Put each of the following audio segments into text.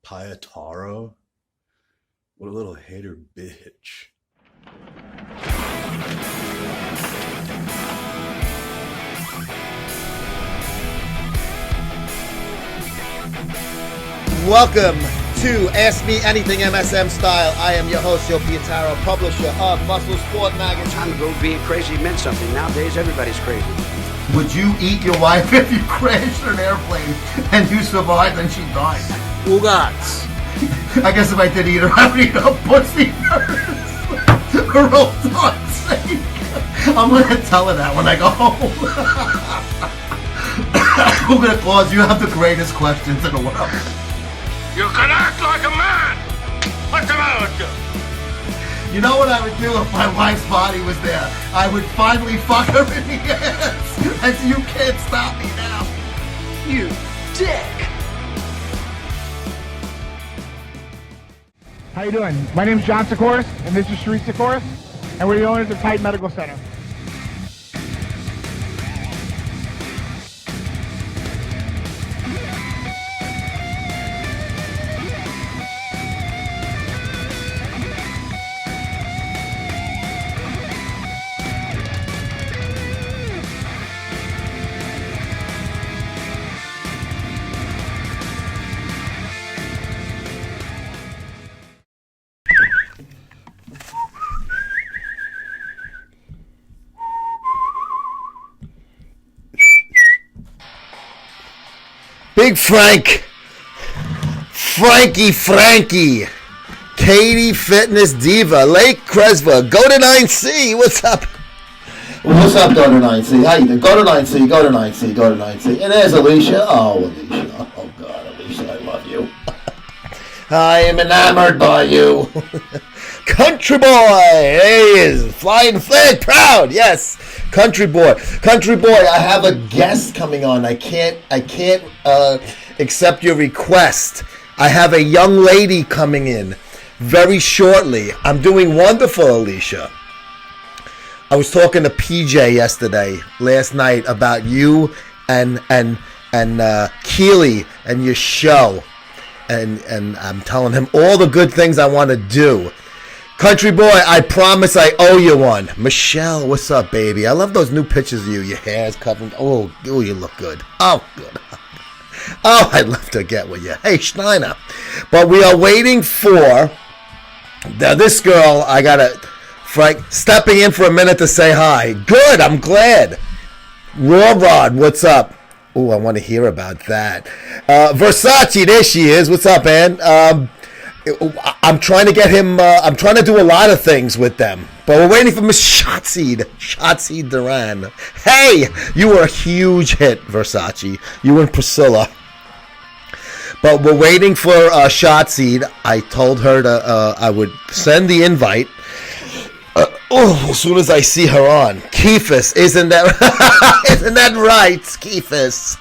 Pietaro? What a little hater bitch. Welcome to Ask Me Anything MSM Style. I am your host, Joe Pietaro, publisher of Muscle Sport Magazine. Time ago, being crazy meant something. Nowadays, everybody's crazy. Would you eat your wife if you crashed an airplane and you survived and she died? Ugats. I guess if I did eat her, I would eat her pussy first. For old time's sake. I'm going to tell her that when I go home. Santa Claus, you have the greatest questions in the world. You can act like a man! What's the matter with you? You know what I would do if my wife's body was there? I would finally fuck her in the ass. And you can't stop me now. You dick! How you doing? My name is John Sikoris, and this is Sharif Sikoris, and we're the owners of Titan Medical Center. Big Frankie, Katie Fitness Diva, Lake Cresva, go to 9C, what's up? What's up, go to 9C, how you doing? Go to 9C, go to 9C, go to 9C, and there's Alicia, oh God, Alicia, I love you. I am enamored by you. Country boy, there he is, flying flag proud, yes. Country boy, I have a guest coming on. I can't accept your request. I have a young lady coming in very shortly. I'm doing wonderful, Alicia. I was talking to PJ last night about you and Keely and your show, and I'm telling him all the good things I want to do. Country boy, I promise I owe you one. Michelle, what's up, baby? I love those new pictures of you. Your hair's covered. Oh, you look good. Oh, good. Oh, I'd love to get with you. Hey, Steiner. But we are waiting for this girl. I got Frank stepping in for a minute to say hi. Good, I'm glad. Raw Rod, what's up? Oh, I want to hear about that. Versace, there she is. What's up, man? I'm trying to get him, I'm trying to do a lot of things with them. But we're waiting for Miss Shotzie Doran. Hey, you were a huge hit, Versace. You and Priscilla. But we're waiting for Shotzie. I told her I would send the invite. As soon as I see her on. Keefus, isn't that right, Keefus?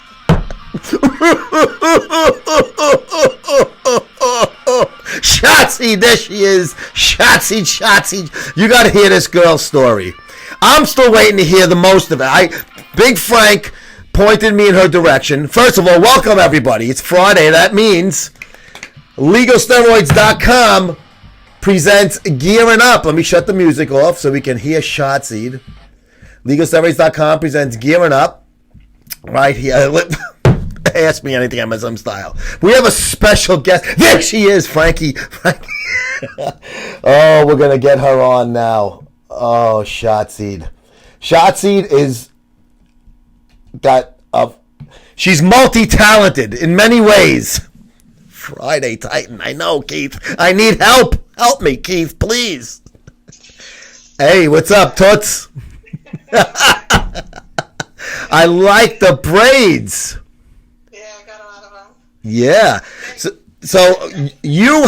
Shotzie, there she is. Shotzie. You gotta hear this girl's story. I'm still waiting to hear the most of it. Big Frank pointed me in her direction. First of all, welcome everybody. It's Friday. That means LegalSteroids.com presents Gearing Up. Let me shut the music off so we can hear Shotzie. LegalSteroids.com presents Gearing Up. Right here. Ask Me Anything MSM Style. We have a special guest. There she is, Frankie. Oh, we're going to get her on now. Oh, Shotzie. Shotzie is she's multi-talented in many ways. Friday Titan. I know, Keith. I need help. Help me, Keith, please. Hey, what's up, Toots? I like the braids. Yeah. So you're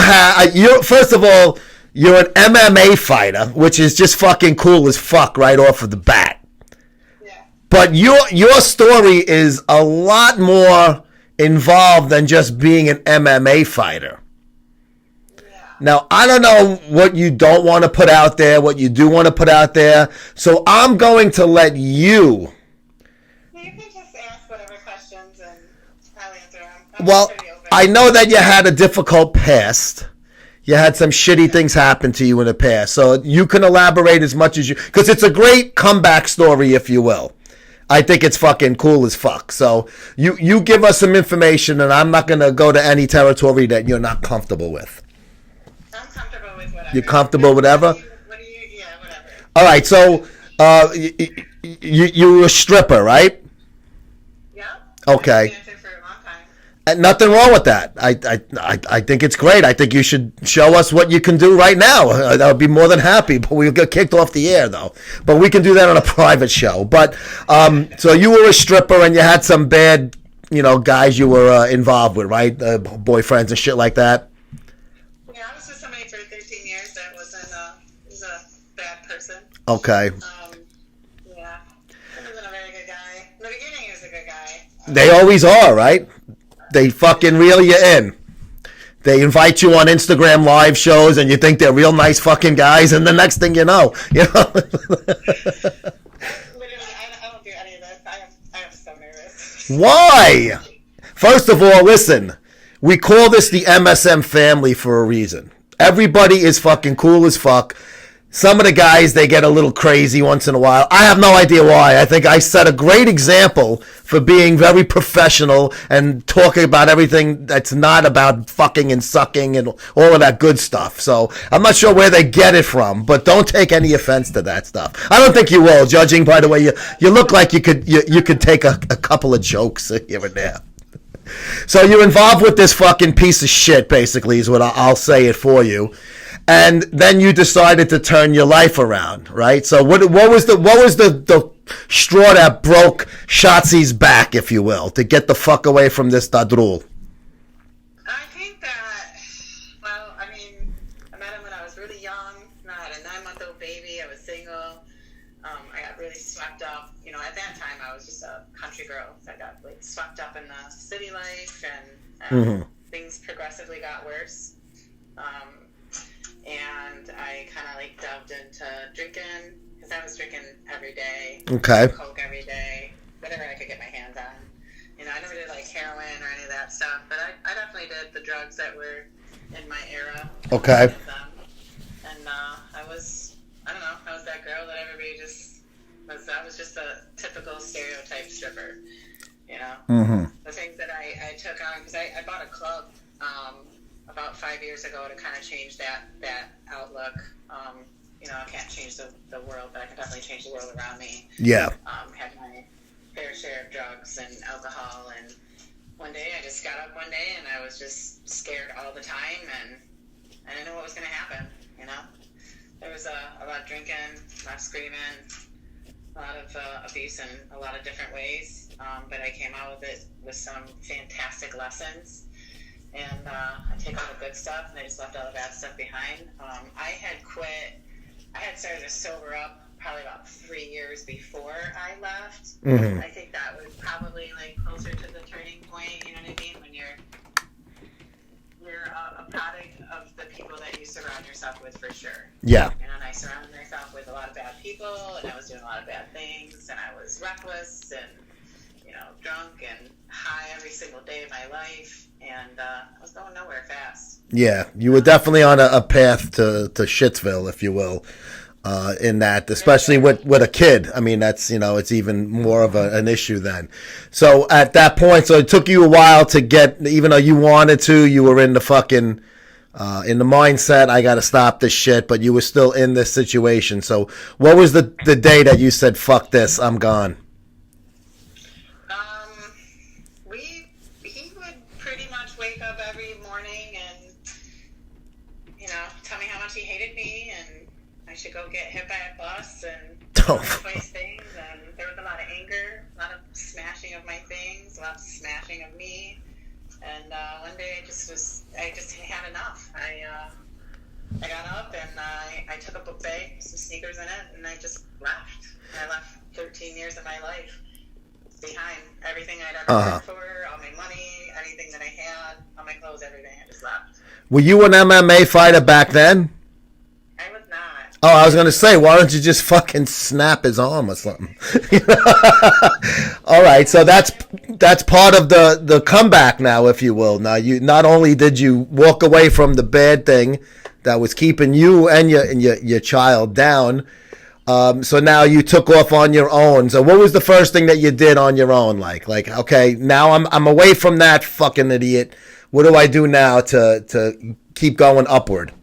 first of all, you're an MMA fighter, which is just fucking cool as fuck right off of the bat. Yeah. But your story is a lot more involved than just being an MMA fighter. Yeah. Now, I don't know what you don't want to put out there, what you do want to put out there. So I'm going to let you. You can just ask whatever questions and I'll answer them. Well, I know that you had a difficult past. You had some shitty things happen to you in the past. So you can elaborate as much as you... Because it's a great comeback story, if you will. I think it's fucking cool as fuck. So you give us some information, and I'm not going to go to any territory that you're not comfortable with. I'm comfortable with whatever. You're comfortable with whatever? Yeah, whatever. All right, so you were a stripper, right? Yeah. Okay. I've been dancing for a long time. And nothing wrong with that. I think it's great. I think you should show us what you can do right now. I would be more than happy, but we'll get kicked off the air, though. But we can do that on a private show. But so you were a stripper, and you had some bad, guys you were involved with, right? Boyfriends and shit like that. Yeah, I was with somebody for 13 years that was a bad person. Okay. Yeah. He wasn't a very good guy. In the beginning, he was a good guy. They always are, right? They fucking reel you in. They invite you on Instagram live shows, and you think they're real nice fucking guys, and the next thing you know. Literally, I don't do any of this. I am so nervous. Why? First of all, listen. We call this the MSM family for a reason. Everybody is fucking cool as fuck. Some of the guys, they get a little crazy once in a while. I have no idea why. I think I set a great example for being very professional and talking about everything that's not about fucking and sucking and all of that good stuff. So I'm not sure where they get it from, but don't take any offense to that stuff. I don't think you will, judging by the way you look like you could take a couple of jokes here and there. So you're involved with this fucking piece of shit, basically, is what I'll say it for you. And then you decided to turn your life around, right? So what was the straw that broke Shotzie's back, if you will, to get the fuck away from this dadrul? I think that, well, I mean, I met him when I was really young. I had a 9-month-old baby. I was single. I got really swept up. At that time, I was just a country girl. So I got swept up in the city life, and things progressively got worse. And I kind of delved into drinking, because I was drinking every day. Okay. Coke every day, whatever I could get my hands on. I never did heroin or any of that stuff, but I definitely did the drugs that were in my era. Okay. And I was that girl that everybody just was. I was just a typical stereotype stripper, Mm-hmm. The things that I took on, because I bought a club about 5 years ago to kind of change that outlook. I can't change the world, but I can definitely change the world around me. Yeah. Had my fair share of drugs and alcohol, and one day I just got up one day and I was just scared all the time, and I didn't know what was going to happen. There was a lot of drinking, a lot of screaming, a lot of abuse in a lot of different ways, but I came out with it with some fantastic lessons. And I take all the good stuff, and I just left all the bad stuff behind. I had started to sober up probably about 3 years before I left. Mm-hmm. I think that was probably closer to the turning point, you know what I mean? When you're a product of the people that you surround yourself with, for sure. Yeah. And I surrounded myself with a lot of bad people, and I was doing a lot of bad things, and I was reckless, and drunk and high every single day of my life, and I was going nowhere fast. Yeah, you were definitely on a path to Shitsville, if you will, in that, especially with a kid. I mean, that's, it's even more of an issue then. So at that point, so it took you a while to get, even though you wanted to, you were in the fucking, in the mindset, I got to stop this shit, but you were still in this situation. So what was the day that you said, fuck this, I'm gone? He would pretty much wake up every morning and, tell me how much he hated me, and I should go get hit by a bus and replace things, and there was a lot of anger, a lot of smashing of my things, a lot of smashing of me, and one day I just had enough. I got up and I took a book bag, some sneakers in it, and I just left. I left 13 years of my life behind. Everything I'd ever worked for, all my money, anything that I had, all my clothes, everything, I just left. Were you an MMA fighter back then? I was not. Oh, I was going to say, why don't you just fucking snap his arm or something? All right, so that's that's part of the comeback now, if you will. Now, you not only did you walk away from the bad thing that was keeping you and your child down, so now you took off on your own. So what was the first thing that you did on your own? Like, okay, now I'm away from that fucking idiot. What do I do now to keep going upward?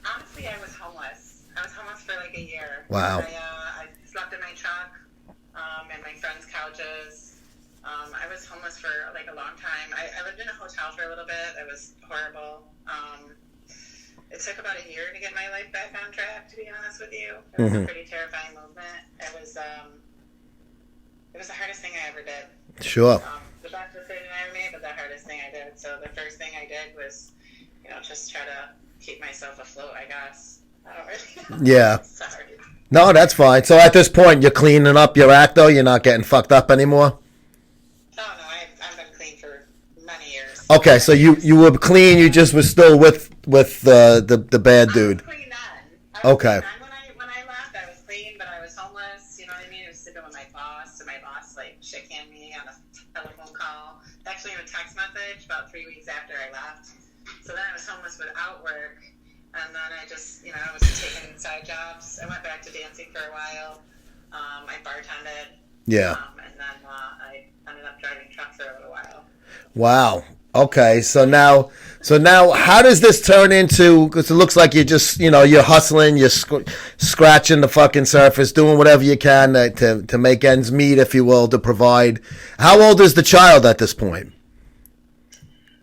Honestly, I was homeless. I was homeless for like a year. Wow. I slept in my truck, and my friends' couches. I was homeless for like a long time. I lived in a hotel for a little bit. It was horrible. It took about a year to get my life back on track, to be honest with you. It was a pretty terrifying movement. It was the hardest thing I ever did. Sure. The best decision I ever made, but the hardest thing I did. So the first thing I did was, just try to keep myself afloat, I guess. I don't really know. Yeah. Sorry. No, that's fine. So at this point, you're cleaning up your act, though? You're not getting fucked up anymore? Oh, no, I've been clean for many years. Okay, so you were clean, you just were still with the bad dude. I was clean then. Okay. When I left, I was clean, but I was homeless. You know what I mean? I was sleeping with my boss, and my boss shit-canned me on a telephone call. Actually, in a text message about 3 weeks after I left. So then I was homeless without work, and then I just, I was taking side jobs. I went back to dancing for a while. I bartended. Yeah. And then I ended up driving truck for a little while. Wow. Okay, so now, how does this turn into? Because it looks like you're just, you're hustling, you're scratching the fucking surface, doing whatever you can to make ends meet, if you will, to provide. How old is the child at this point?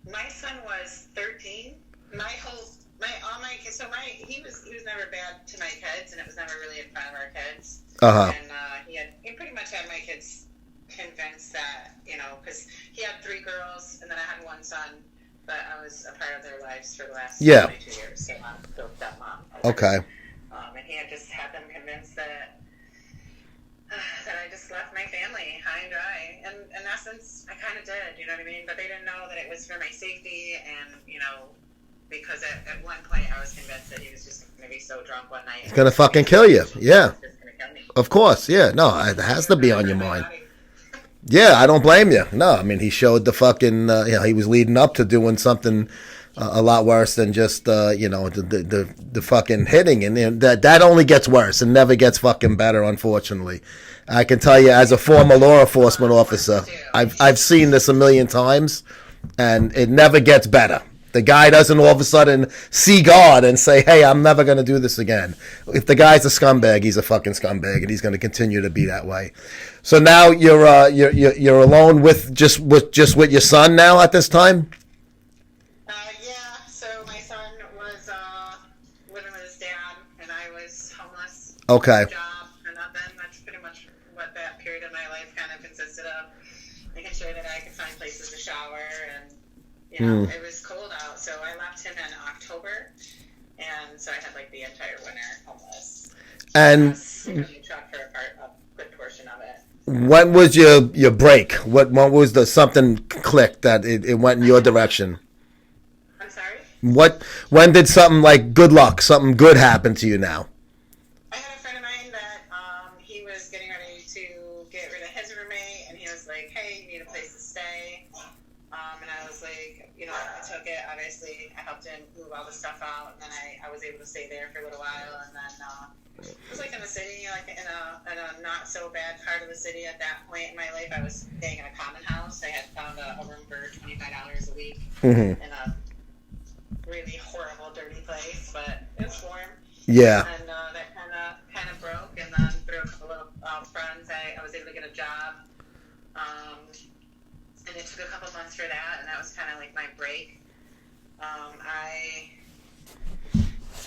My son was 13. All my kids. So he was never bad to my kids, and it was never really in front of our kids. Uh-huh. And he pretty much had my kids convinced that, because he had 3 girls, and then I had 1 son, but I was a part of their lives for the last 22 years, so I'm still stepmom. Okay. And he had just had them convinced that I just left my family high and dry, and in essence, I kind of did, you know what I mean? But they didn't know that it was for my safety, and, because at one point I was convinced that he was just going to be so drunk one night. He's going to fucking kill you, yeah. He was just going to kill me. Of course, yeah. No, it has to be on your mind. Yeah, I don't blame you. No, I mean, he showed the fucking, he was leading up to doing something a lot worse than just, the fucking hitting. And that only gets worse and never gets fucking better, unfortunately. I can tell you, as a former law enforcement officer, I've seen this a million times, and it never gets better. The guy doesn't all of a sudden see God and say, hey, I'm never going to do this again. If the guy's a scumbag, he's a fucking scumbag, and he's going to continue to be that way. So now you're alone with just your son now at this time? Yeah, so my son was living with his dad, and I was homeless. Okay. No job or nothing. That's pretty much what that period of my life kind of consisted of. Making sure that I could find places to shower, and it was cold out, so I left him in October, and so I had the entire winter homeless. And I was in the truck for a good portion of it. when was your break? What was the something clicked that it went in your direction? I'm sorry? When did something like good luck, something good happen to you now? I had a friend of mine that he was getting ready to get rid of his roommate, and he was like, hey, you need a place to stay. And I was like, I took it. Obviously, I helped him move all the stuff out, and then I was able to stay there for a little while. And then it was in the city, in a not so bad part of the city at that point in my life. I was staying in a common house. I had found a room for $25 a week in a really horrible, dirty place, but it was warm. Yeah. And that kind of broke, and then through a couple of friends, I was able to get a job. And it took a couple months for that, and that was kind of my break. I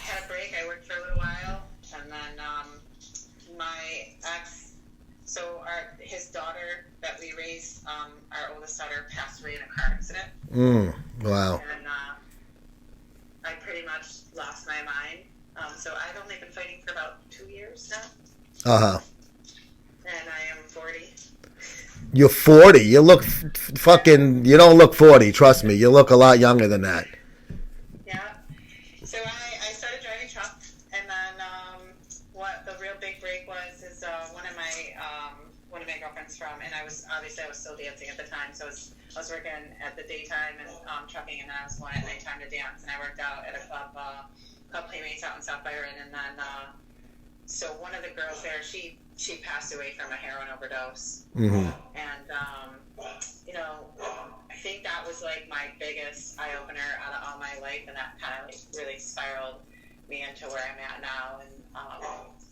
had a break. I worked for a little while, and then my ex, his daughter that we raised, our oldest daughter, passed away in a car accident. Wow. And I pretty much lost my mind. So I've only been fighting for about 2 years now. Uh-huh. And I am 40. You're 40. You look you don't look 40, trust me. You look a lot younger than that. Yeah. So I started driving truck, and then what the real big break was is one of my girlfriends from, and I was still dancing at the time, so I was working at the daytime and trucking, and then I was going at nighttime to dance, and I worked out at a club Playmates out in South Byron, and then so one of the girls there, she passed away from a heroin overdose, and you know, I think that was like my biggest eye opener out of all my life, and that kind of like really spiraled me into where I'm at now, and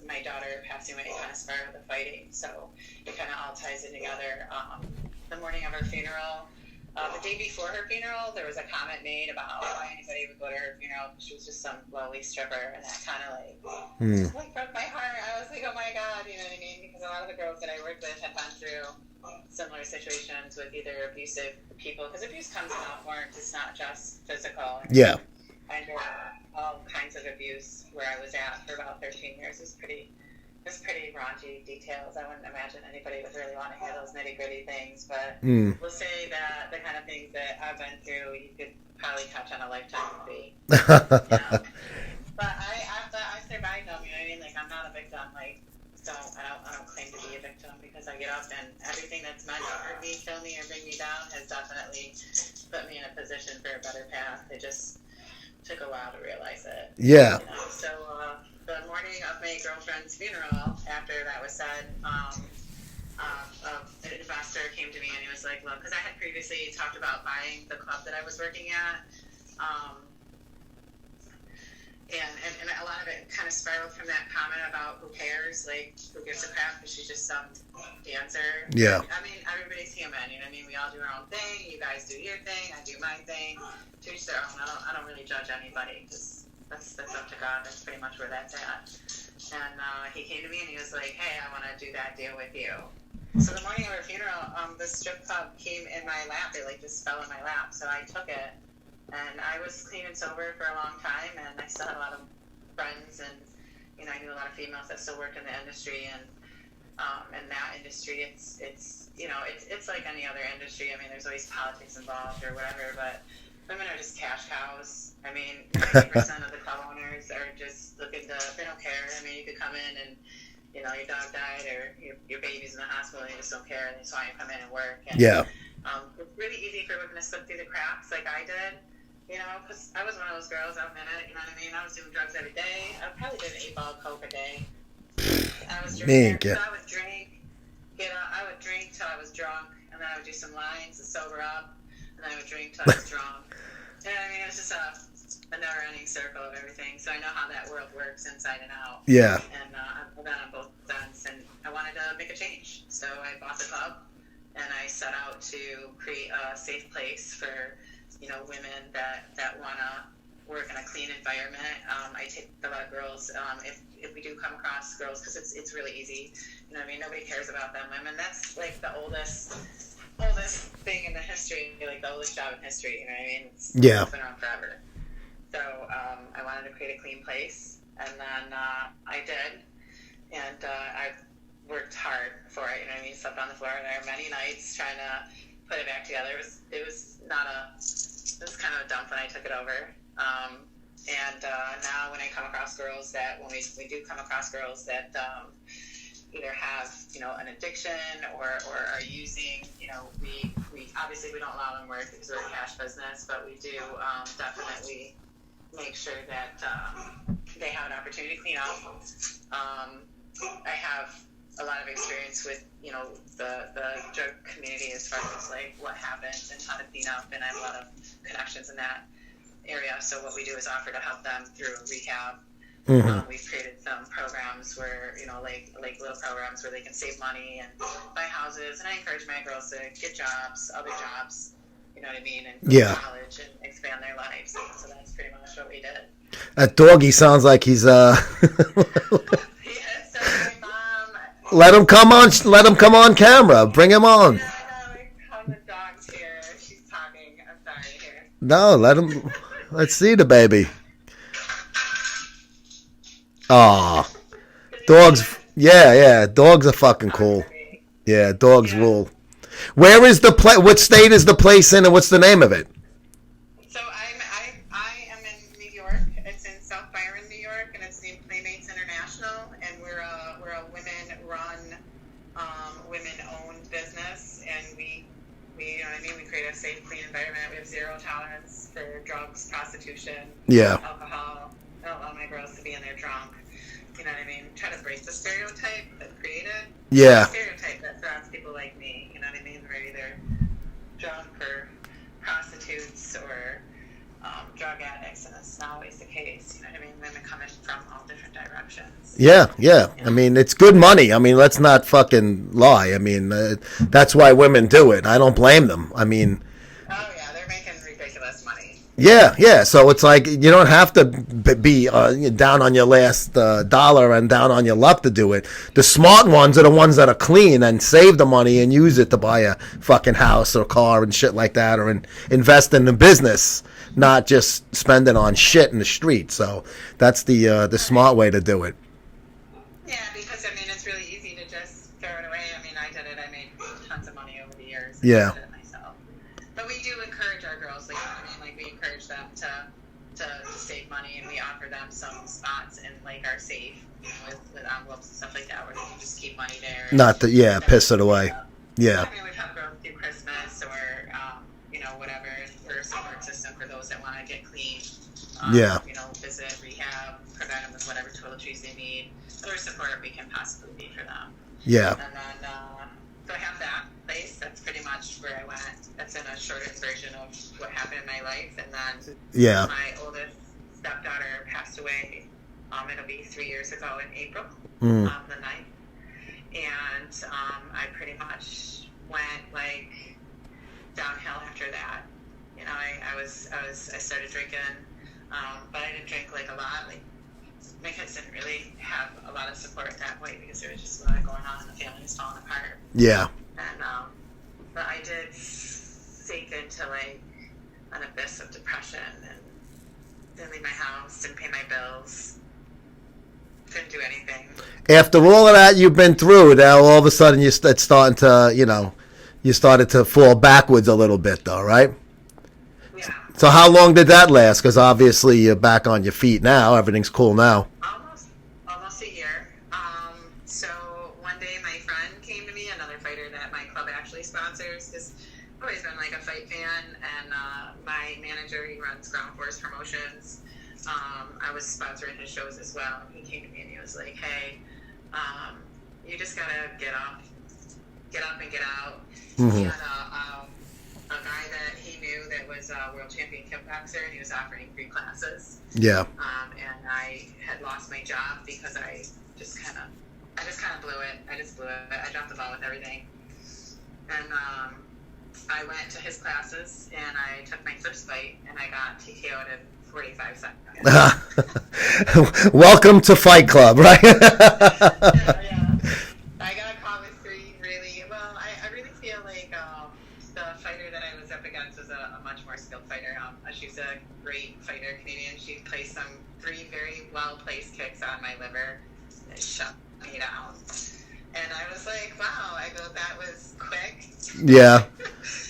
my daughter passing away kind of spiraled the fighting, so it kind of all ties in together. The morning of her funeral, the day before her funeral, there was a comment made about why anybody would go to her funeral. She was just some lowly stripper, and that kind of like broke my heart. I was like, oh my God, you know what I mean? Because a lot of the girls that I worked with had gone through similar situations with either abusive people, because abuse comes in all forms. It's not just physical. Yeah. I know all kinds of abuse where I was at for about 13 years. It was pretty raunchy details. I wouldn't imagine anybody would really want to hear those nitty-gritty things, but we'll say that the kind of things that I've been through, you could probably touch on a lifetime movie. But I survived them, you know what I mean? Like, I'm not a victim. Like, I don't claim to be a victim, because I get up and everything that's meant to hurt me, kill me, or bring me down has definitely put me in a position for a better path. It just took a while to realize it. Yeah. You know? So the morning of my girlfriend's funeral, after that was said, an investor came to me and he was like, look, because I had previously talked about buying the club that I was working at, and a lot of it kind of spiraled from that comment about who cares, like, who gives a crap, because she's just some dancer. Yeah. I mean, everybody's human, you know what I mean? We all do our own thing. You guys do your thing. I do my thing. To each their own. I don't really judge anybody. Just that's up to God. That's pretty much where that's at. And he came to me and he was like, hey, I want to do that deal with you. So the morning of her funeral, the strip club came in my lap. It like just fell in my lap. So I took it. And I was clean and sober for a long time, and I still had a lot of friends, and you know, I knew a lot of females that still worked in the industry, and in that industry, it's you know, it's like any other industry. I mean, there's always politics involved or whatever, but women are just cash cows. I mean, 90% of the club owners are just looking to, they don't care. I mean, you could come in and, you know, your dog died or your baby's in the hospital, and you just don't care, and they just want you to come in and work. And, Yeah. It's really easy for women to slip through the cracks like I did. You know, because I was one of those girls, I'll admit it, you know what I mean? I was doing drugs every day. I probably did an 8-ball of Coke a day. I was drinking. So I would drink, I would drink till I was drunk, and then I would do some lines to sober up, and then I would drink till I was drunk. You know what I mean? It was just a never-ending circle of everything. So I know how that world works inside and out. Yeah. And I've done on both ends, and I wanted to make a change. So I bought the club, and I set out to create a safe place for, you know, women that want to work in a clean environment. I take a lot of girls, if we do come across girls, because it's really easy, you know what I mean, nobody cares about them. I mean, that's like the oldest thing in the history, like the oldest job in history, you know what I mean? It's been around forever. So I wanted to create a clean place, and then I did, and I worked hard for it, you know what I mean, slept on the floor there many nights trying to put it back together. It was kind of a dump when I took it over. And now when I come across girls when we do come across girls that either have, you know, an addiction or are using, you know, we obviously we don't allow them work because we're a cash business, but we do definitely make sure that they have an opportunity to clean up. I have a lot of experience with, you know, the drug community as far as like what happens and how to clean up, and I have a lot of connections in that area. So what we do is offer to help them through rehab. We've created some programs where, you know, like little programs where they can save money and buy houses, and I encourage my girls to get jobs, other jobs, you know what I mean, and go to college and expand their lives. So that's pretty much what we did. That doggy sounds like he's Let him come on camera. Bring him on. Yeah, I know. The dog's here. She's talking. I'm sorry. Here. No, let's see the baby. Aw. Dogs. Yeah. Dogs are fucking cool. Yeah, dogs rule. Where is the place? What state is the place in, and what's the name of it? So I am in New York. It's in South Byron, New York, and it's named Playmates International, and we're a women-run, women-owned you know what I mean? We create a safe, clean environment. We have zero tolerance for drugs, prostitution, Yeah. alcohol. I don't allow my girls to be in there drunk. You know what I mean? Try to break the stereotype that's created. Yeah. The stereotype that surrounds people like me. You know what I mean? They're either drunk or prostitutes or drug addicts, and that's not always the case. You know what I mean? Women come in from all different directions. Yeah, yeah. I mean, it's good money. I mean, let's not fucking lie. I mean, that's why women do it. I don't blame them. I mean, Oh yeah, they're making ridiculous money. yeah, yeah. So it's like you don't have to be down on your last dollar and down on your luck to do it. The smart ones are the ones that are clean and save the money and use it to buy a fucking house or car and shit like that, or invest in the business, not just spend it on shit in the street. So that's the smart way to do it. Yeah, because I mean, it's really easy to just throw it away. I mean, I did it. I made tons of money over the years. Yeah. I did it myself. But we do encourage our girls, like, you know what I mean? Like, we encourage them to save money, and we offer them some spots in, like, our safe, you know, with envelopes and stuff like that, where they can just keep money there. Not to, yeah, piss it away. Yeah. I mean, we've had girls do Christmas or, you know, whatever, for a support system for those that want to get clean. Yeah. You know, visit, rehab, provide them with whatever toiletries they need, or support we can possibly be for them. Yeah. And then, so I have that place. That's pretty much where I went. That's in a shortened version of what happened in my life. And then Yeah. my oldest stepdaughter passed away. It'll be 3 years ago in April, Mm. the 9th. And I pretty much went like downhill after that. You know, I started drinking, but I didn't drink like a lot. Like, my kids didn't really have a lot of support at that point because there was just a lot going on and the family was falling apart. Yeah. And but I did sink into like an abyss of depression and didn't leave my house, didn't pay my bills, couldn't do anything. After all of that you've been through, now all of a sudden it's starting to, you started to fall backwards a little bit, though, right? Yeah. So how long did that last? Because obviously you're back on your feet now. Everything's cool now. Almost a year. So one day my friend came to me, another fighter that my club actually sponsors, because I've always been like a fight fan, and my manager, he runs Ground Force Promotions. I was sponsoring his shows as well. He came to me and he was like, hey, you just gotta get up and get out. Mm-hmm. He had a guy that he knew that was a world champion kickboxer, and he was offering free classes. Yeah. And I had lost my job because I just kind of blew it. I dropped the ball with everything. And I went to his classes, and I took my first fight, and I got TKO'd in 45 seconds. Welcome to Fight Club, right? Yeah. I got caught with three really, well, I really feel like the fighter that I was up against was a much more skilled fighter. She's a great fighter, Canadian. She placed some 3 very well-placed kicks on my liver that shut me down. And I was like, wow, that was quick. Yeah.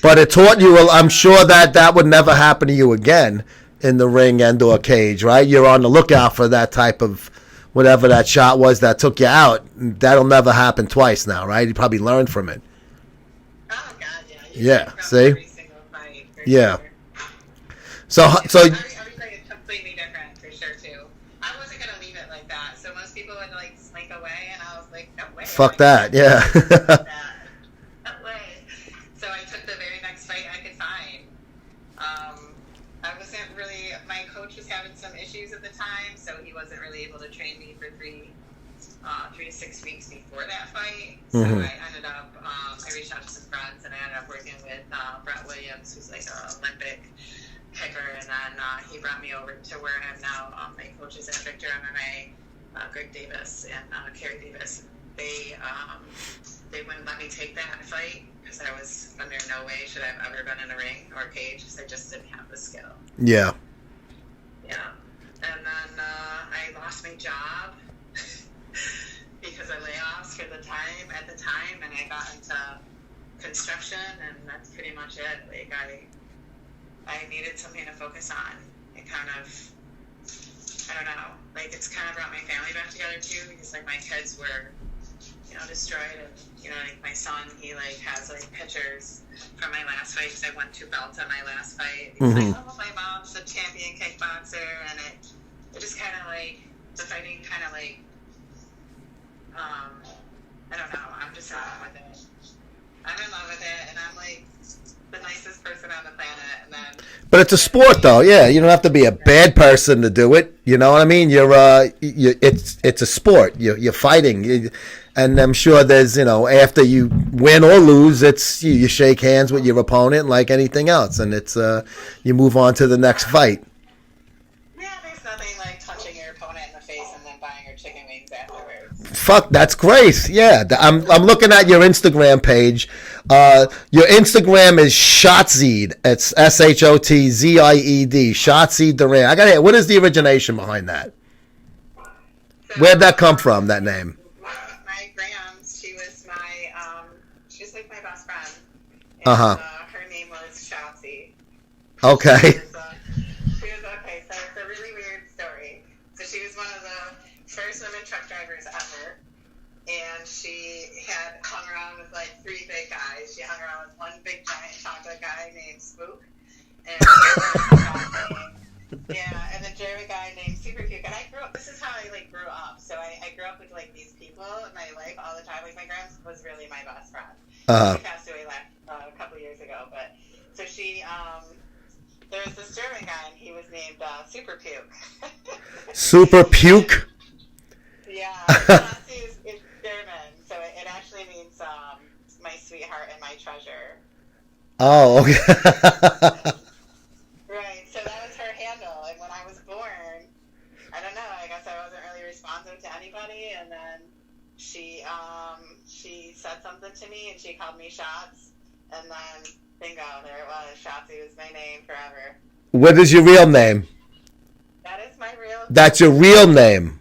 But it taught you, I'm sure that would never happen to you again in the ring and or cage, right? You're on the lookout for that type of, whatever that shot was that took you out. That'll never happen twice now, right? You probably learned from it. Oh, God, yeah. Yeah, see? Every single fight, Yeah. Sure. So Every fight is completely different, for sure, too. I wasn't going to leave it like that. So most people would, like, slink away, and I was like, no way. fuck that, yeah. No way. So I took the very next fight I could find. I wasn't really, my coach was having some issues at the time, so he wasn't really able to train me for 3 to 6 weeks before that fight. So Mhm. I ended up, I reached out to some friends, and I ended up working with Brett Williams, who's like an Olympic kicker, and then he brought me over to where I am now. My coaches at Victor MMA, Greg Davis and Kerry Davis, they wouldn't let me take that fight because I was under no way should I have ever been in a ring or cage because I just didn't have the skill. Yeah. Yeah. And then I lost my job because of layoffs at the time, and I got into construction, and that's pretty much it. Like, I needed something to focus on. It kind of, I don't know, like, it's kind of brought my family back together too, because like my kids were destroyed. And, like my son, he like has like pictures from my last fight because I won 2 belts on my last fight. He's like, oh, my mom's a champion kickboxer, and it just kind of like, the fighting kind of like, I don't know, I'm just in love with it. I'm in love with it, and I'm like the nicest person on the planet, and then... But it's a sport, though. Yeah, you don't have to be a bad person to do it. You know what I mean? It's a sport. You're fighting, and I'm sure there's after you win or lose, it's you shake hands with your opponent like anything else, and it's you move on to the next fight. Yeah, there's nothing like touching your opponent in the face and then buying her chicken wings afterwards. Fuck, that's great. Yeah, I'm looking at your Instagram page. Your Instagram is Shotzie. It's SHOTZIED. Shotzie Doran. I gotta. What is the origination behind that? So, Where'd that come from? That name? My grams. She was like my best friend. Uh-huh. Her name was Shotzie. Okay. She was okay. So it's a really weird story. So she was one of the first women truck drivers ever. And she had hung around with like 3 big guys. She hung around with one big giant chocolate guy named Spook, and and the German guy named Super Puke. And I grew up. This is how I like grew up. So I grew up with like these people in my life all the time. Like my grandma was really my best friend. She passed away a couple years ago. But so she there was this German guy, and he was named Super Puke. Super Puke. Yeah. Nazi is German, so it actually means my sweetheart and my treasure. Oh, okay. Right, so that was her handle, and when I was born, I don't know, I guess I wasn't really responsive to anybody, and then she said something to me, and she called me Shots, and then, bingo, there it was. Shotzie was my name forever. What is your real name? That is my real name. That's your real name.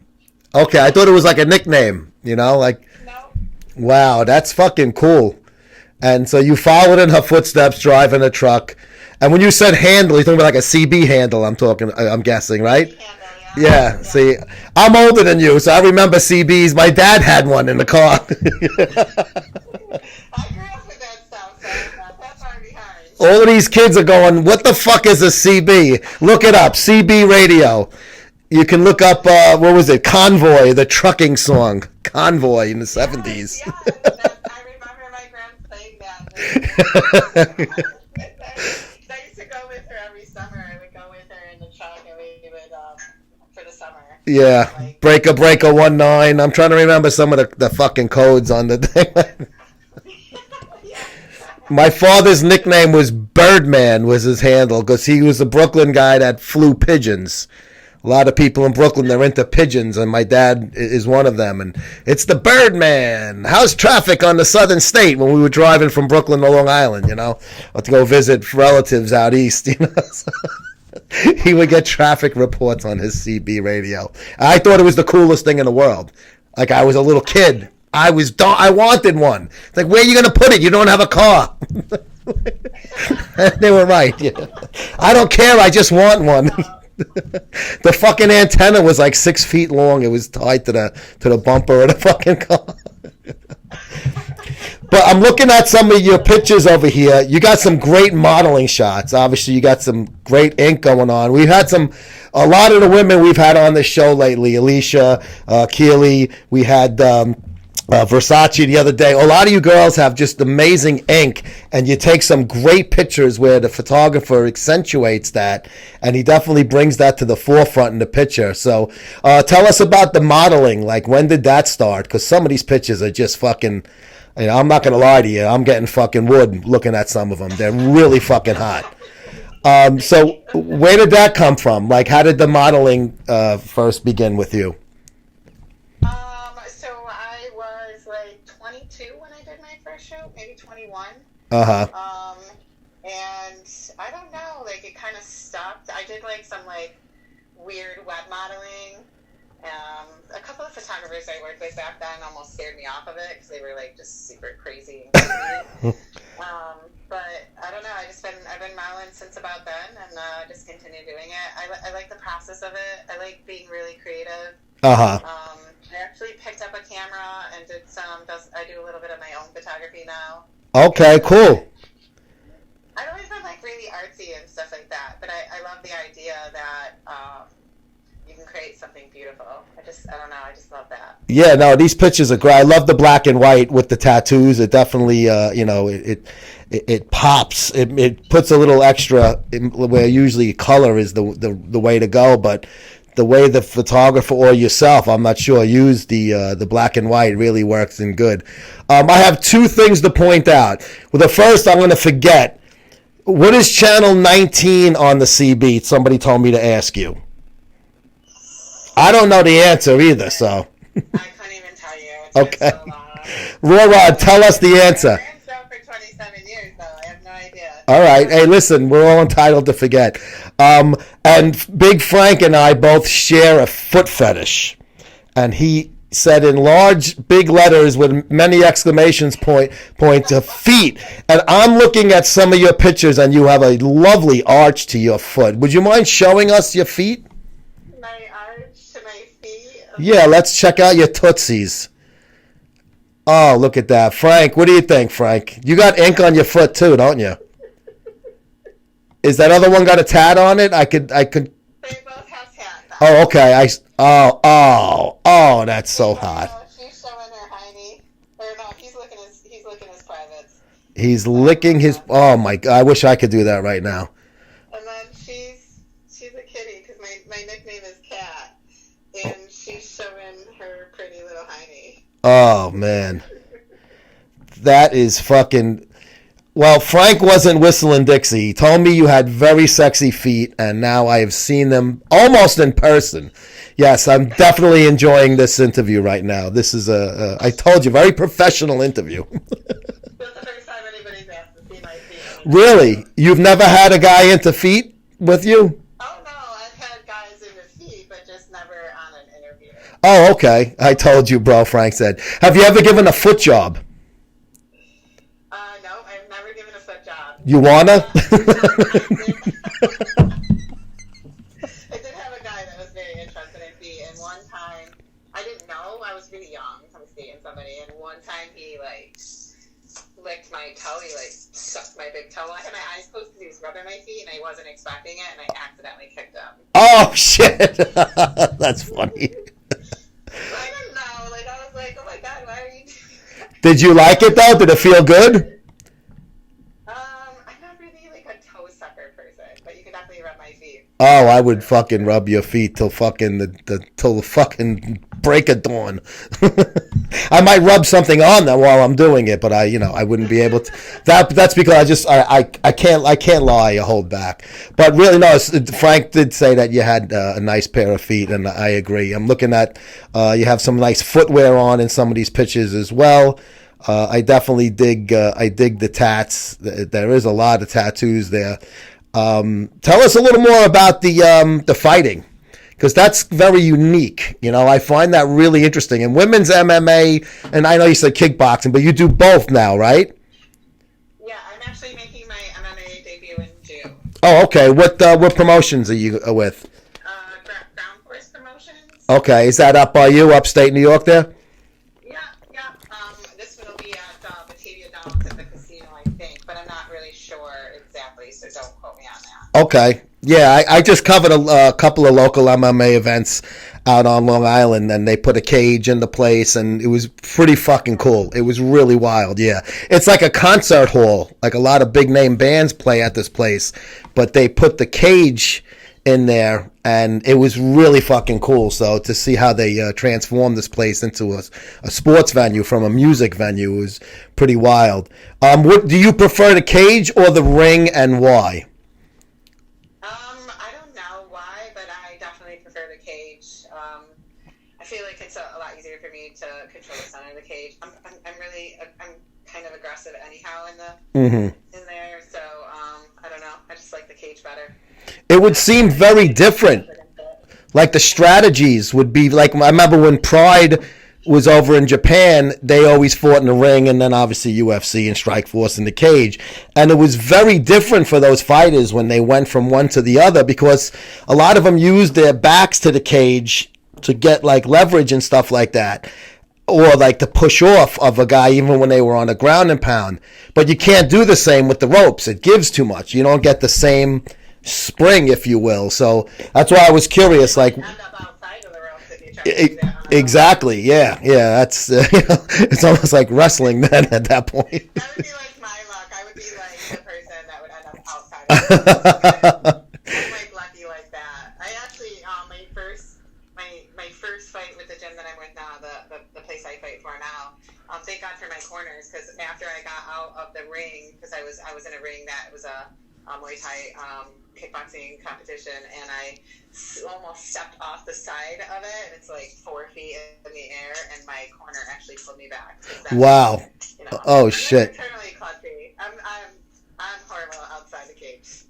Okay, I thought it was like a nickname, like... No. Wow, that's fucking cool. And so you followed in her footsteps, driving a truck. And when you said handle, you're talking about like a CB handle, I'm guessing, right? Handle, Yeah, see, I'm older than you, so I remember CBs. My dad had one in the car. I grew up with that stuff, so I'm not that far behind. All of these kids are going, what the fuck is a CB? Look it up, CB radio. You can look up, what was it, Convoy, the trucking song. Convoy in the 70s. Yes, I remember my grand playing that. I used to go with her every summer. I would go with her in the truck, and we would, for the summer. Yeah, Like, breaker 19. I'm trying to remember some of the fucking codes on the thing. My father's nickname was Birdman, was his handle, because he was a Brooklyn guy that flew pigeons. A lot of people in Brooklyn, they're into pigeons, and my dad is one of them. And it's the Birdman. How's traffic on the southern state when we were driving from Brooklyn to Long Island, or to go visit relatives out east, So he would get traffic reports on his CB radio. I thought it was the coolest thing in the world. Like, I was a little kid. I wanted one. It's like, where are you going to put it? You don't have a car. They were right. Yeah. I don't care. I just want one. The fucking antenna was like 6 feet long. It was tied to the bumper of the fucking car. But I'm looking at some of your pictures over here. You got some great modeling shots. Obviously, you got some great ink going on. We've had a lot of the women we've had on this show lately. Alicia, Keely. We had Versace the other day. A lot of you girls have just amazing ink, and you take some great pictures where the photographer accentuates that, and he definitely brings that to the forefront in the picture. So tell us about the modeling. Like, when did that start? Because some of these pictures are just fucking, I'm not going to lie to you, I'm getting fucking wood looking at some of them. They're really fucking hot. So where did that come from? Like, how did the modeling first begin with you? So I was like 22 when I did my first show, maybe 21. Uh-huh. And I don't know, like it kind of stopped. I did like some like weird web modeling. A couple of photographers I worked with back then almost scared me off of it because they were like just super crazy and crazy. But I don't know. I've been modeling since about then, and just continue doing it. I like the process of it. I like being really creative. Uh-huh. I actually picked up a camera and did some. I do a little bit of my own photography now. Okay, cool. I've always been like really artsy and stuff like that, but I love the idea that you can create something beautiful. I don't know, I just love that. Yeah, no, these pictures are great. I love the black and white with the tattoos. It definitely, it pops. It puts a little extra where usually color is the way to go, but the way the photographer or yourself, I'm not sure, use the black and white really works and good. I have two things to point out. Well, the first I'm going to forget. What is channel 19 on the CB? Somebody told me to ask you. I don't know the answer either, so. I couldn't even tell you. It's Okay. been so long. Rod, tell us the answer. I've been so for 27 years, though. I have no idea. All right. Hey, listen, we're all entitled to forget. And Big Frank and I both share a foot fetish. And he said in large, big letters with many exclamations point to feet. And I'm looking at some of your pictures, and you have a lovely arch to your foot. Would you mind showing us your feet? My arch to my feet. Yeah, let's check out your tootsies. Oh, look at that. Frank, what do you think, Frank? You got ink on your foot too, don't you? Is that other one got a tat on it? I could. They both have tats. Oh, okay. Oh, that's so hot. She's showing her hiney. Or no, he's licking his privates. He's licking his. Oh my God! I wish I could do that right now. And then she's a kitty because my nickname is Cat, and she's showing her pretty little hiney. Oh man, that is fucking. Well, Frank wasn't whistling Dixie. He told me you had very sexy feet, and now I have seen them almost in person. Yes, I'm definitely enjoying this interview right now. This is I told you, very professional interview. That's the first time anybody's asked to see my feet. Really? You've never had a guy into feet with you? Oh no, I've had guys in the feet, but just never on an interview. Oh, okay. I told you, bro, Frank said. Have you ever given a foot job? No, I've never given a foot job. You wanna? I did have a guy that was very interested in feet, and one time, I didn't know, I was really young, I was dating somebody, and one time he, licked my toe, he, sucked my big toe. I had my eyes closed because he was rubbing my feet, and I wasn't expecting it, and I accidentally kicked him. Oh, shit. That's funny. I didn't know, I was like, oh my God, why are you doing that? Did you like it, though? Did it feel good? I'm not really, a toe sucker person, but you can definitely rub my feet. Oh, I would fucking rub your feet till fucking till the fucking break of dawn. I might rub something on them while I'm doing it, but I wouldn't be able to. That's because I can't lie or hold back. But really, no. Frank did say that you had a nice pair of feet, and I agree. I'm looking at you have some nice footwear on in some of these pictures as well. I definitely dig. I dig the tats. There is a lot of tattoos there. Tell us a little more about the fighting, because that's very unique. I find that really interesting. And women's MMA, and I know you said kickboxing, but you do both now, right? Yeah, I'm actually making my MMA debut in June. Oh, okay. What promotions are you with? Ground Force Promotions. Okay, is that up by you, upstate New York there? Yeah. This one will be at Batavia Downs at the casino, I think, but I'm not really sure exactly, so don't quote me on that. Okay. Yeah, I just covered a couple of local MMA events out on Long Island, and they put a cage in the place, and it was pretty fucking cool. It was really wild, yeah. It's like a concert hall. Like a lot of big-name bands play at this place, but they put the cage in there, and it was really fucking cool. So to see how they transformed this place into a sports venue from a music venue was pretty wild. What do you prefer, the cage or the ring, and why? I don't know why, but I definitely prefer the cage. I feel like it's a lot easier for me to control the center of the cage. I'm kind of aggressive anyhow in there, so I don't know. I just like the cage better. It would seem very different. Like the strategies would be like, I remember when Pride was over in Japan, they always fought in the ring, and then obviously UFC and Strikeforce in the cage. And it was very different for those fighters when they went from one to the other, because a lot of them used their backs to the cage to get like leverage and stuff like that. or like the push off of a guy even when they were on the ground and pound. But you can't do the same with the ropes. It gives too much. You don't get the same spring, if you will. So that's why I was curious. Like, End up outside of the ropes if you try to do that on a rope. exactly. Yeah. That's it's almost like wrestling then at that point. That would be like my luck. I would be like the person that would end up outside of the ropes. I'm like lucky like that. I actually, my first fight with the gym that I'm with now, the place I fight for now, thank God for my corners, because after I got out of the ring, because I was in a ring that was a Muay Thai kickboxing competition, and I almost stepped off the side of it, and it's like 4 feet in the air, and my corner actually pulled me back. Wow. You know, Oh, shit. I'm eternally clutchy. I'm horrible outside the cage.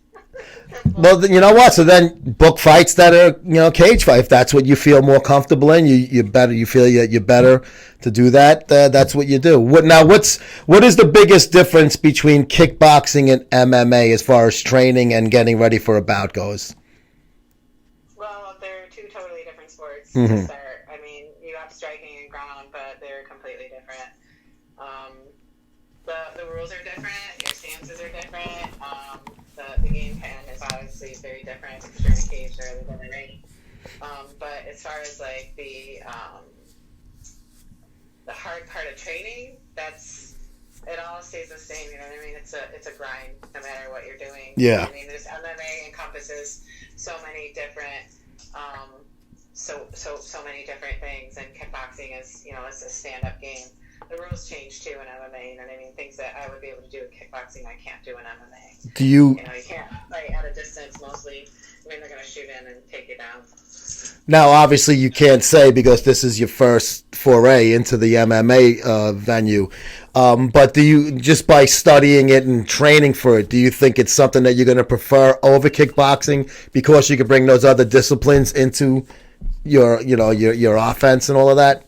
Well, then, you know what? So then book fights that are, cage fight. If that's what you feel more comfortable in, you better. You feel you're better to do that. That's what you do. What is the biggest difference between kickboxing and MMA as far as training and getting ready for a bout goes? Well, they're two totally different sports Mm-hmm. to start. I mean, you have striking and ground, but they're completely different. The rules are different. Your stances are different. The game plan is obviously very different if you're in a cage rather than a ring. But as far as like the hard part of training, it all stays the same. You know what I mean? It's a grind no matter what you're doing. Yeah. You know what I mean, there's MMA encompasses so many different so many different things, and kickboxing is it's a stand-up game. The rules change too in MMA. You know what I mean? Things that I would be able to do in kickboxing, I can't do in MMA. Do you? You can't fight at a distance mostly. I mean, they're going to shoot in and take you down. Now, obviously, you can't say because this is your first foray into the MMA venue. But do you, just by studying it and training for it, do you think it's something that you're going to prefer over kickboxing because you can bring those other disciplines into your offense and all of that?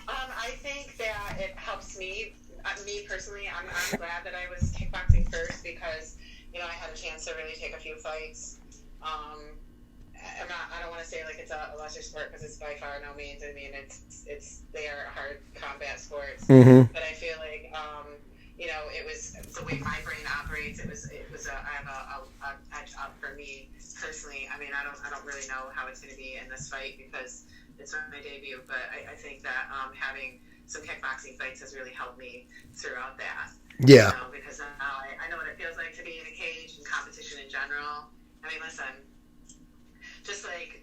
I think that it helps me. Me personally, I'm glad that I was kickboxing first because I had a chance to really take a few fights. I don't want to say like it's a lesser sport because it's by far no means. I mean, they are hard combat sports. Mm-hmm. But I feel like it was the way my brain operates. I have a edge up for me personally. I mean, I don't really know how it's going to be in this fight because it's my debut. But I think that having some kickboxing fights has really helped me throughout that. Yeah. Because now I know what it feels like to be in a cage and competition in general. I mean, listen, just like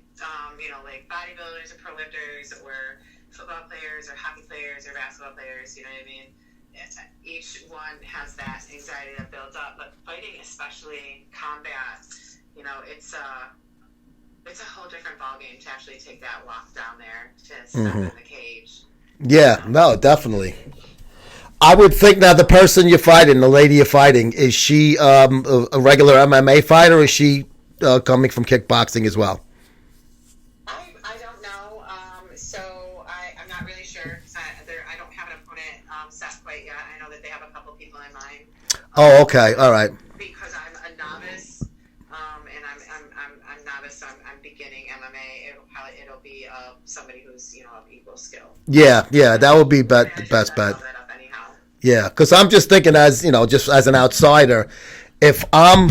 like bodybuilders or pro lifters or football players or hockey players or basketball players, you know what I mean? Each one has that anxiety that builds up, but fighting, especially combat, it's a whole different ballgame to actually take that walk down there to step in the cage. Yeah, no, definitely. I would think now the person you're fighting, the lady you're fighting, is she a regular MMA fighter, or is she coming from kickboxing as well? I don't know. So I'm not really sure. I don't have an opponent set quite yet. I know that they have a couple people in mind. Oh, okay, all right. Because I'm a novice, and I'm novice. I'm beginning MMA. It'll be somebody who's of equal skill. Yeah, that would be the best bet. Yeah, because I'm just thinking just as an outsider, if I'm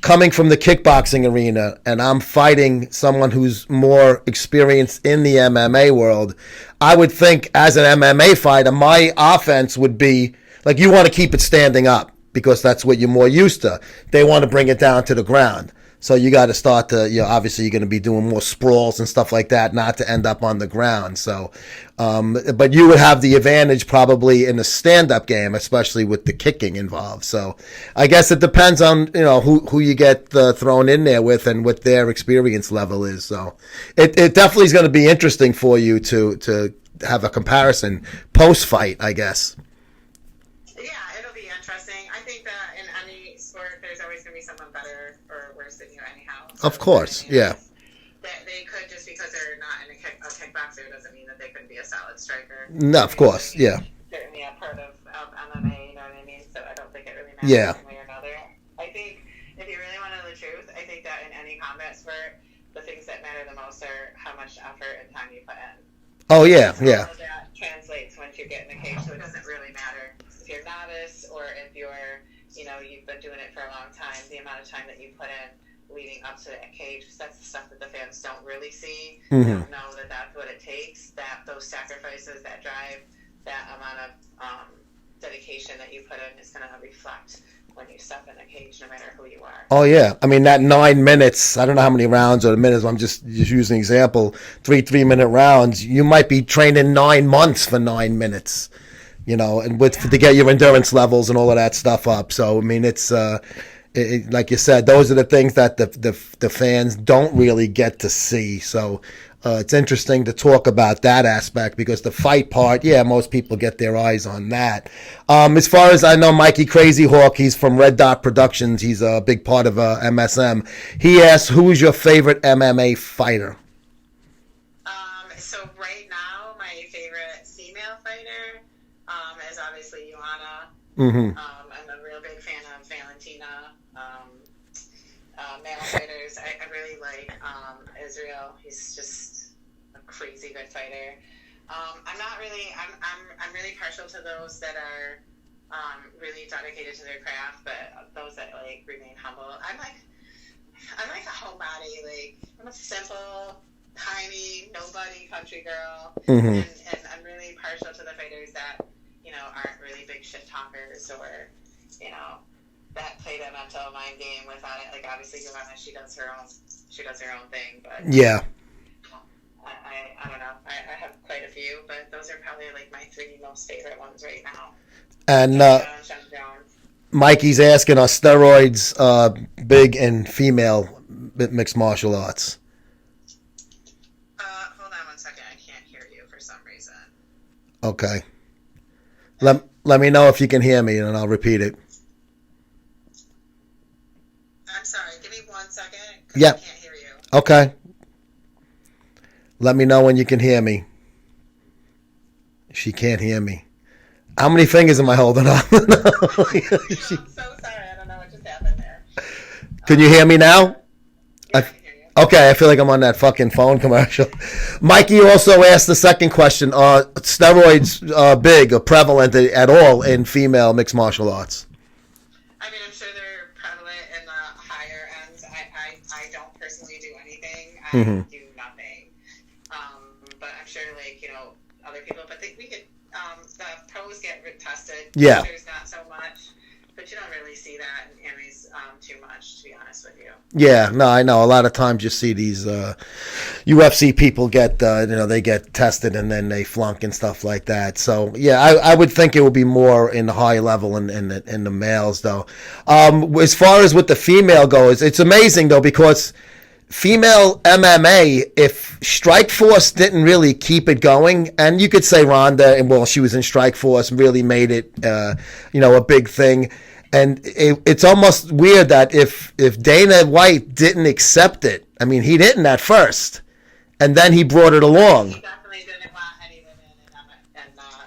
coming from the kickboxing arena and I'm fighting someone who's more experienced in the MMA world, I would think as an MMA fighter, my offense would be like, you want to keep it standing up because that's what you're more used to. They want to bring it down to the ground. So you got to start to, obviously you're going to be doing more sprawls and stuff like that, not to end up on the ground. So, but you would have the advantage probably in the stand-up game, especially with the kicking involved. So I guess it depends on, who you get thrown in there with and what their experience level is. So it definitely is going to be interesting for you to have a comparison post-fight, I guess. Of course, yeah. They could, just because they're not a kickboxer doesn't mean that they couldn't be a solid striker. No, of course, yeah. Certainly a part of MMA, you know what I mean? So I don't think it really matters one way or another. I think if you really want to know the truth, I think that in any combat sport, the things that matter the most are how much effort and time you put in. Oh, yeah, so yeah. That should get in the cage. So it doesn't really matter if you're novice or if you're, you've been doing it for a long time. The amount of time that you put in leading up to that cage, because that's the stuff that the fans don't really see. They don't know that that's what it takes. That those sacrifices, that drive, that amount of dedication that you put in is going to reflect when you step in a cage, no matter who you are. Oh yeah, I mean that 9 minutes. I don't know how many rounds or the minutes. I'm just using an example. 3-minute rounds. You might be training 9 months for 9 minutes. And to get your endurance levels and all of that stuff up. So I mean, it's like you said, those are the things that the fans don't really get to see. So it's interesting to talk about that aspect, because the fight part, most people get their eyes on that. As far as I know, Mikey Crazy Hawk, he's from Red Dot Productions. He's a big part of MSM. He asks, who is your favorite MMA fighter? So right now, my favorite female fighter is obviously Joanna. Mm-hmm. I'm a real big fan of Valentina. Male fighters, I really like Israel. He's just a crazy good fighter. I'm really partial to those that are really dedicated to their craft, but those that remain humble. I'm like a homebody. I'm a simple, tiny, nobody country girl, and I'm really partial to the fighters that aren't really big shit talkers or that play that mental mind game without it. Obviously, Joanna, she does her own thing, but yeah. I don't know. I have quite a few, but those are probably my 3 most favorite ones right now. And Mikey's asking, are steroids big in female mixed martial arts? Hold on 1 second. I can't hear you for some reason. Okay. Let me know if you can hear me, and I'll repeat it. I'm sorry. Give me 1 second. Yeah. I can't hear you. Okay. Let me know when you can hear me. She can't hear me. How many fingers am I holding up? I'm so sorry. I don't know what just happened there. Can you hear me now? Yeah, I can hear you. Okay, I feel like I'm on that fucking phone commercial. Mikey also asked the second question. Are steroids big or prevalent at all in female mixed martial arts? I mean, I'm sure they're prevalent in the higher ends. I don't personally do anything. I do nothing. But I'm sure, other people. But we could, the pros get tested. Yeah. There's not so much. But you don't really see that in Emmys too much, to be honest with you. Yeah, no, I know. A lot of times you see these UFC people get, they get tested and then they flunk and stuff like that. So, yeah, I would think it would be more in the high level in the males, though. As far as what the female goes, it's amazing, though, because female MMA, if Strikeforce didn't really keep it going, and you could say Ronda, and she was in Strikeforce, really made it, a big thing. And it's almost weird that if Dana White didn't accept it, I mean, he didn't at first, and then he brought it along. He definitely didn't want any women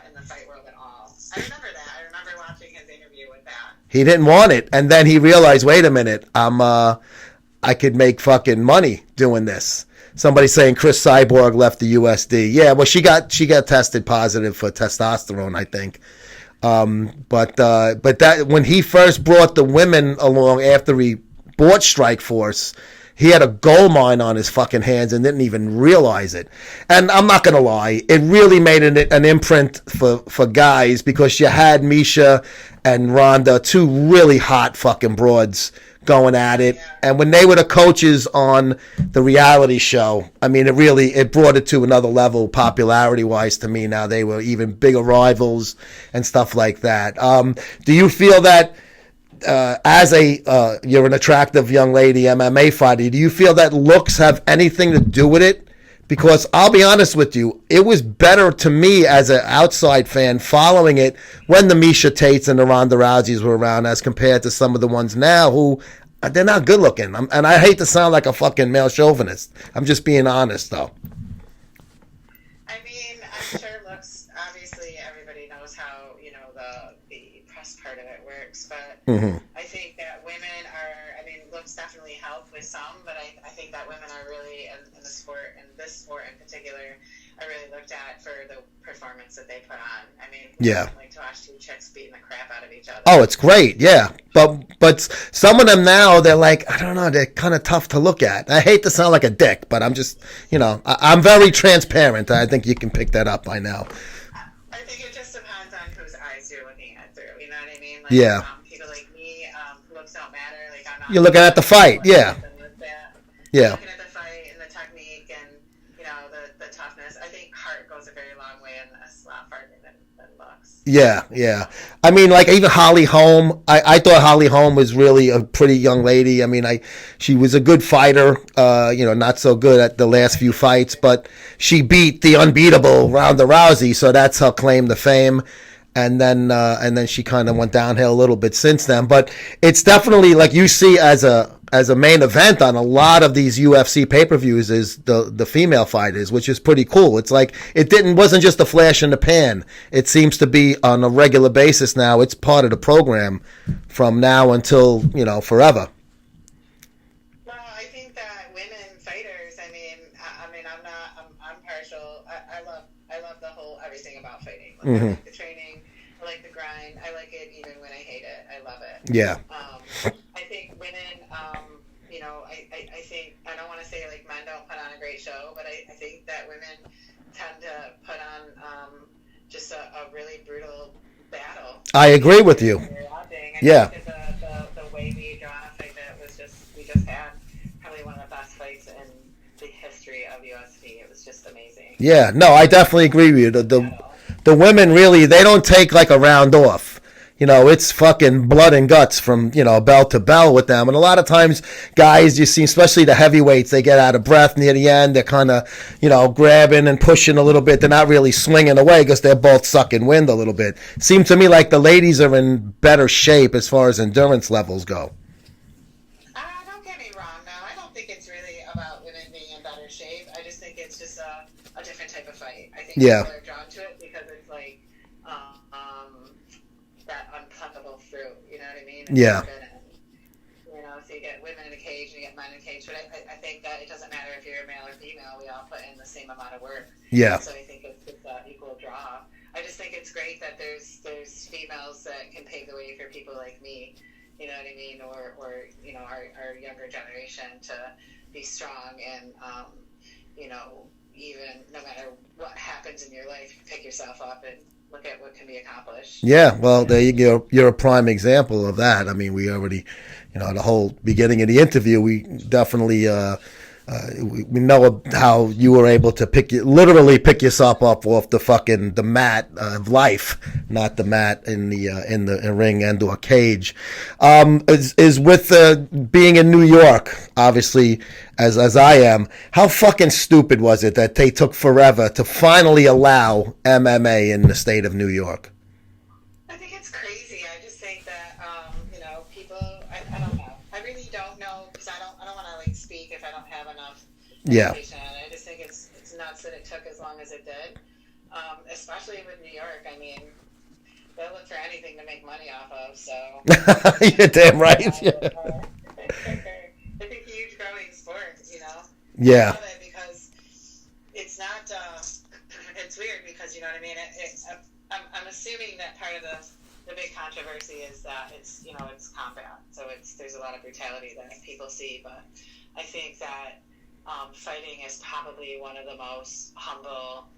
in the fight world at all. I remember that. I remember watching his interview with that. He didn't want it, and then he realized, wait a minute, I could make fucking money doing this. Somebody saying Chris Cyborg left the USD. Yeah, well, she got tested positive for testosterone, I think. But that when he first brought the women along after he bought Strikeforce, he had a gold mine on his fucking hands and didn't even realize it. And I'm not gonna lie, it really made an imprint for guys, because you had Misha and Ronda, two really hot fucking broads going at it. And when they were the coaches on the reality show, I mean, it brought it to another level popularity wise to me. Now they were even bigger rivals and stuff like that. Do you feel that as you're an attractive young lady MMA fighter, do you feel that looks have anything to do with it? Because I'll be honest with you, it was better to me as an outside fan following it when the Misha Tates and the Ronda Rouseys were around, as compared to some of the ones now who, they're not good looking. And I hate to sound like a fucking male chauvinist. I'm just being honest, though. I mean, I'm sure looks, obviously everybody knows how, the press part of it works, but I think that women looks definitely help with some, but I think that women are really, in the sport, in this sport in particular, I really looked at for the performance that they put on. I mean, Yeah. like to watch two chicks beating the crap out of each other. Oh, it's great, yeah. But some of them now, they're like, I don't know, they're kind of tough to look at. I hate to sound like a dick, but I'm just, I'm very transparent. I think you can pick that up by now. I think it just depends on whose eyes you're looking at through. You know what I mean? Like, Yeah. People like me, looks don't matter. Like I'm not. You're looking at the fight, yeah. Yeah. Looking at the fight and the technique and the toughness. I think heart goes a very long way in this, a lot farther than looks. Yeah. I mean, like even Holly Holm. I thought Holly Holm was really a pretty young lady. I mean, she was a good fighter. Not so good at the last few fights, but she beat the unbeatable Ronda Rousey, so that's her claim to fame. And then she kind of went downhill a little bit since then. But it's definitely like you see as a main event on a lot of these UFC pay-per-views is the female fighters, which is pretty cool. It's like wasn't just a flash in the pan. It seems to be on a regular basis now. It's part of the program from now until forever. Well, I think that women fighters. I'm partial. I love the whole everything about fighting. Like, I like the training. I like the grind. I like it even when I hate it. I love it. Yeah. I think women. I think I don't want to say like men don't put on a great show, but I think that women tend to put on just a really brutal battle. I agree with you. Yeah. The way we draw a fight that we just had probably one of the best fights in the history of UFC. It was just amazing. Yeah. No, I definitely agree with you. The women really, they don't take like a round off. It's fucking blood and guts from, bell to bell with them. And a lot of times, guys, you see, especially the heavyweights, they get out of breath near the end. They're kind of, grabbing and pushing a little bit. They're not really swinging away because they're both sucking wind a little bit. Seems to me like the ladies are in better shape as far as endurance levels go. Don't get me wrong, now. I don't think it's really about women being in better shape. I just think it's just a different type of fight. I think Yeah. people are drawn to it because it's like that unpluckable fruit, you know what I mean? Yeah. So you get women in a cage and you get men in a cage, but I think that it doesn't matter if you're male or female, we all put in the same amount of work. Yeah. So I think it's an equal draw. I just think it's great that there's females that can pave the way for people like me, you know what I mean, or our younger generation to be strong and, even no matter what happens in your life, you pick yourself up and look at what can be accomplished. Yeah, well, there you go. You're a prime example of that. I mean, we already, the whole beginning of the interview, we definitely, we know how you were able to literally pick yourself up off the mat of life, not the mat in the ring and or cage. Is with being in New York, obviously, as I am, how fucking stupid was it that they took forever to finally allow MMA in the state of New York? I think it's crazy. I just think that people. I don't know. I really don't know because I don't want to like speak if I don't have enough information. Yeah. I just think it's nuts that it took as long as it did, especially with New York. I mean, they'll look for anything to make money off of. So you're damn right. It's a huge growing sport. Yeah. Because it's not. It's weird because you know what I mean. I'm assuming that part of the big controversy is that it's combat, so there's a lot of brutality that people see, but I think that fighting is probably one of the most humble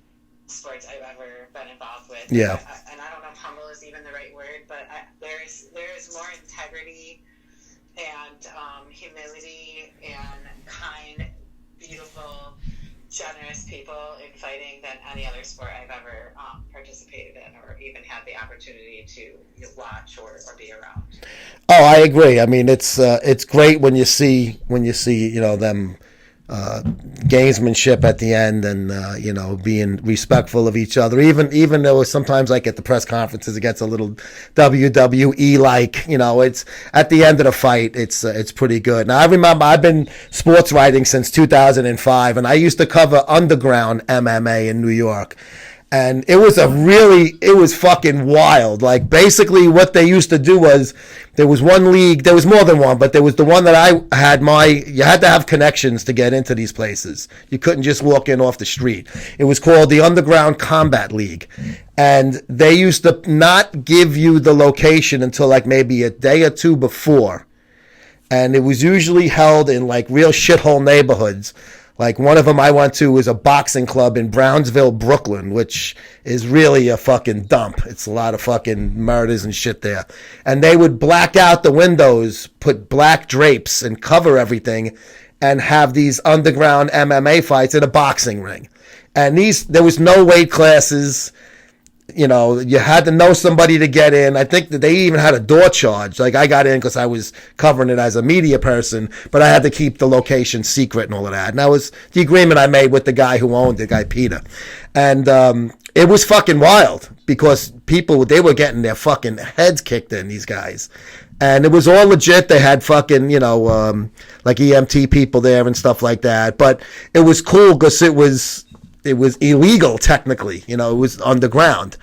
sports I've ever been involved with. Yeah. And I don't know if humble is even the right word, but there is more integrity and humility and kind, beautiful, generous people in fighting than any other sport I've ever participated in or even had the opportunity to watch or be around. Oh, I agree. I mean, it's great when you see them gamesmanship at the end and being respectful of each other. Even though sometimes like at the press conferences it gets a little WWE like, it's at the end of the fight it's pretty good. Now I remember I've been sports writing since 2005 and I used to cover underground MMA in New York. And it was fucking wild. Like, basically what they used to do was, there was one league, there was more than one, but there was the one that I had you had to have connections to get into these places. You couldn't just walk in off the street. It was called the Underground Combat League. And they used to not give you the location until like maybe a day or two before. And it was usually held in like real shithole neighborhoods. Like, one of them I went to was a boxing club in Brownsville, Brooklyn, which is really a fucking dump. It's a lot of fucking murders and shit there. And they would black out the windows, put black drapes and cover everything, and have these underground MMA fights in a boxing ring. And there was no weight classes. You know, you had to know somebody to get in. I think that they even had a door charge. Like, I got in because I was covering it as a media person, but I had to keep the location secret and all of that. And that was the agreement I made with the guy who owned it, guy Peter. And it was fucking wild because they were getting their fucking heads kicked in, these guys. And it was all legit. They had fucking, like EMT people there and stuff like that. But it was cool because it was illegal, technically. It was underground.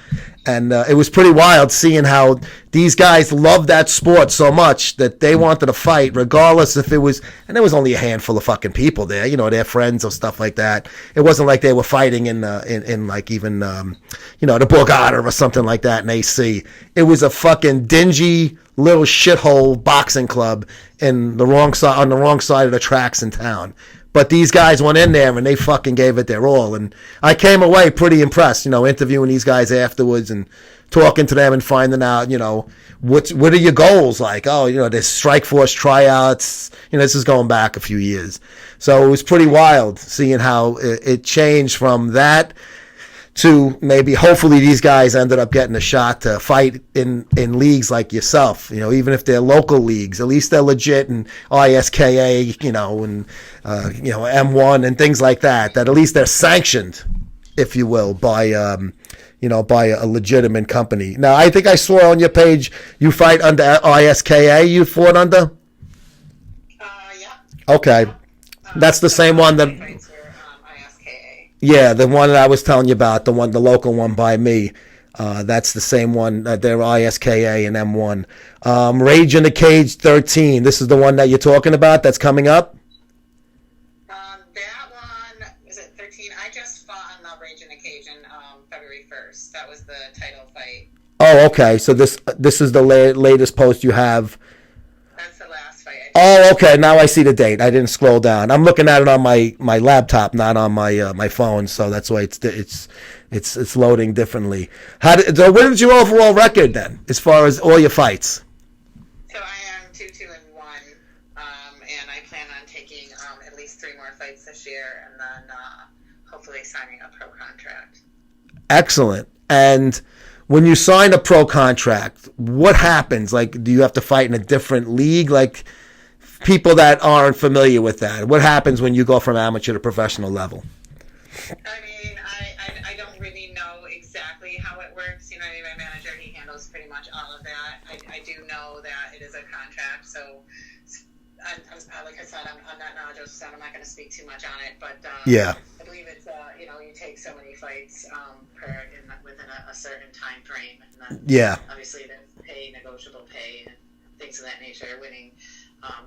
And it was pretty wild seeing how these guys loved that sport so much that they wanted to fight regardless if it was, and there was only a handful of fucking people there, their friends or stuff like that. It wasn't like they were fighting in like even, the Borgata or something like that in AC. It was a fucking dingy little shithole boxing club on the wrong side of the tracks in town. But these guys went in there and they fucking gave it their all. And I came away pretty impressed, interviewing these guys afterwards and talking to them and finding out, what are your goals? Like, there's Strike Force tryouts. This is going back a few years. So it was pretty wild seeing how it changed from that to maybe hopefully these guys ended up getting a shot to fight in leagues like yourself, even if they're local leagues, at least they're legit and ISKA, and M1 and things like that at least they're sanctioned, if you will, by by a legitimate company. Now, I think I saw on your page you fight under ISKA. You fought under? Yeah. Okay. That's the same one that... ISKA. Yeah, the one that I was telling you about, the local one by me. That's the same one. They're ISKA and M1. Rage in the Cage 13. This is the one that you're talking about that's coming up? That one, is it 13? I just fought on the Rage in the Cage on February 1st. That was the title fight. Oh, okay. So this is the latest post you have. That's the last fight. Oh, okay. Now I see the date. I didn't scroll down. I'm looking at it on my laptop, not on my phone. So that's why it's loading differently. So what is your overall record then, as far as all your fights? So I am 2-1, and I plan on taking at least 3 more fights this year, and then hopefully signing a pro contract. Excellent. And when you sign a pro contract, what happens? Like, do you have to fight in a different league? Like, people that aren't familiar with that, what happens when you go from amateur to professional level? I mean, I don't really know exactly how it works. My manager, he handles pretty much all of that. I do know that it is a contract, so I'm like I said, I'm not knowledgeable, so I'm not going to speak too much on it. But yeah, I believe it's you take so many fights within a certain time frame, and then yeah, obviously there's negotiable pay, and things of that nature, winning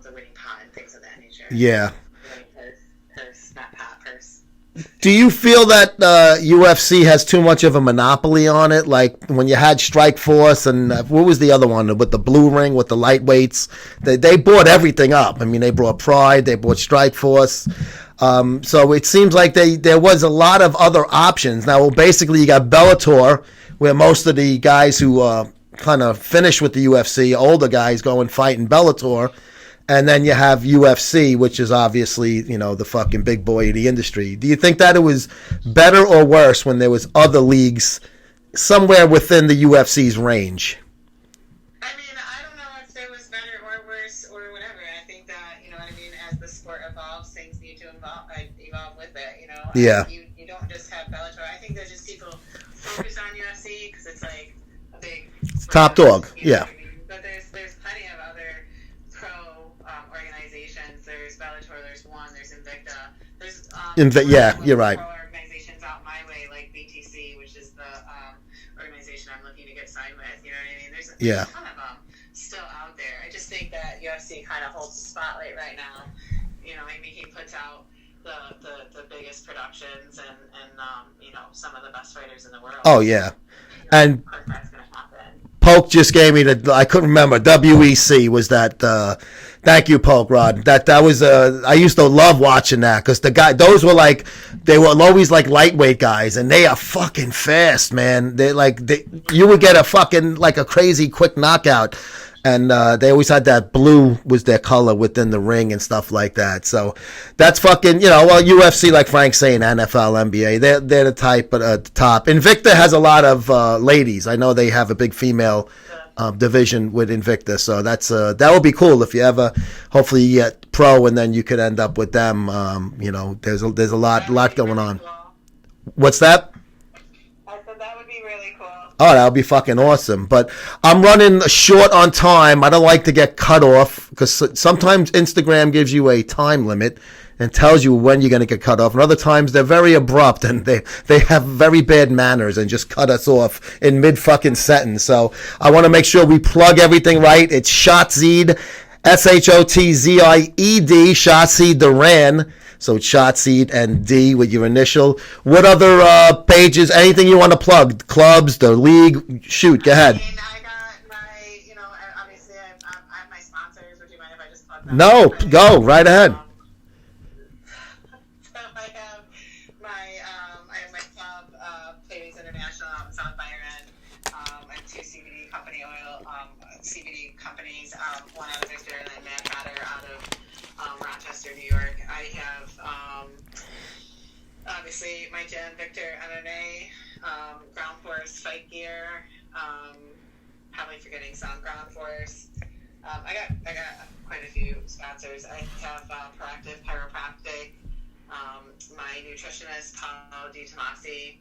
the winning pot and things of that nature. Yeah. Winning purse, not pot, purse. Do you feel that UFC has too much of a monopoly on it? Like when you had Strike Force and what was the other one with the blue ring with the lightweights? They bought everything up. I mean, they bought Pride, they bought Strike Force. So it seems like there was a lot of other options. Now, basically, you got Bellator, where most of the guys who kind of finish with the UFC, older guys, go and fight in Bellator. And then you have UFC, which is obviously, the fucking big boy of the industry. Do you think that it was better or worse when there was other leagues somewhere within the UFC's range? I mean, I don't know if it was better or worse or whatever. I think that, as the sport evolves, things need to evolve with it, Yeah. You don't just have Bellator. I think there's just people focus on UFC because it's like a big... Top dog, yeah. But there's plenty of other pro organizations. There's Bellator, there's One, there's Invicta. There's yeah, you're right. Pro organizations out my way, like BTC, which is Yeah. There's a ton of them still out there. I just think that UFC kind of holds the spotlight right now. You know, I mean, he puts out the biggest productions and you know, some of the best fighters in the world. Oh yeah. And Of course, that's gonna happen. Poke just gave me I couldn't remember. WEC was that. Thank you, Poke Rod. That was. I used to love watching that because those were like, they were always like lightweight guys, and they are fucking fast, man. You would get a fucking like a crazy quick knockout, and they always had that blue was their color within the ring and stuff like that. So that's fucking, you know, well, UFC, like Frank's saying, NFL, NBA, they're the type at the top. Invicta has a lot of ladies. I know they have a big female division with Invicta, so that would be cool if you ever, hopefully you get pro and then you could end up with them. You know, there's a lot going on. What's that? I said that would be really cool. Oh, that would be fucking awesome. But I'm running short on time. I don't like to get cut off because sometimes Instagram gives you a time limit and tells you when you're going to get cut off. And other times they're very abrupt and they have very bad manners and just cut us off in mid fucking sentence. So I want to make sure we plug everything right. It's Shotzie, Shotzied, Shotzie Doran. So it's Shotzie and D with your initial. What other pages, anything you want to plug? Clubs, the league? Shoot, go ahead. I mean, I got my, you know, obviously I have my sponsors. Would you mind if I just plug them? No, go right ahead. So I have my club, Playdays International out in South Byron. I have 2 CBD CBD companies, one out of Victor and then Mad Hatter out of Rochester, New York. I have obviously my gym, Victor MMA, Ground Force Fight Gear, probably forgetting some Ground Force. I got quite a few sponsors. I have Proactive Chiropractic, my nutritionist Paolo DiTomasi.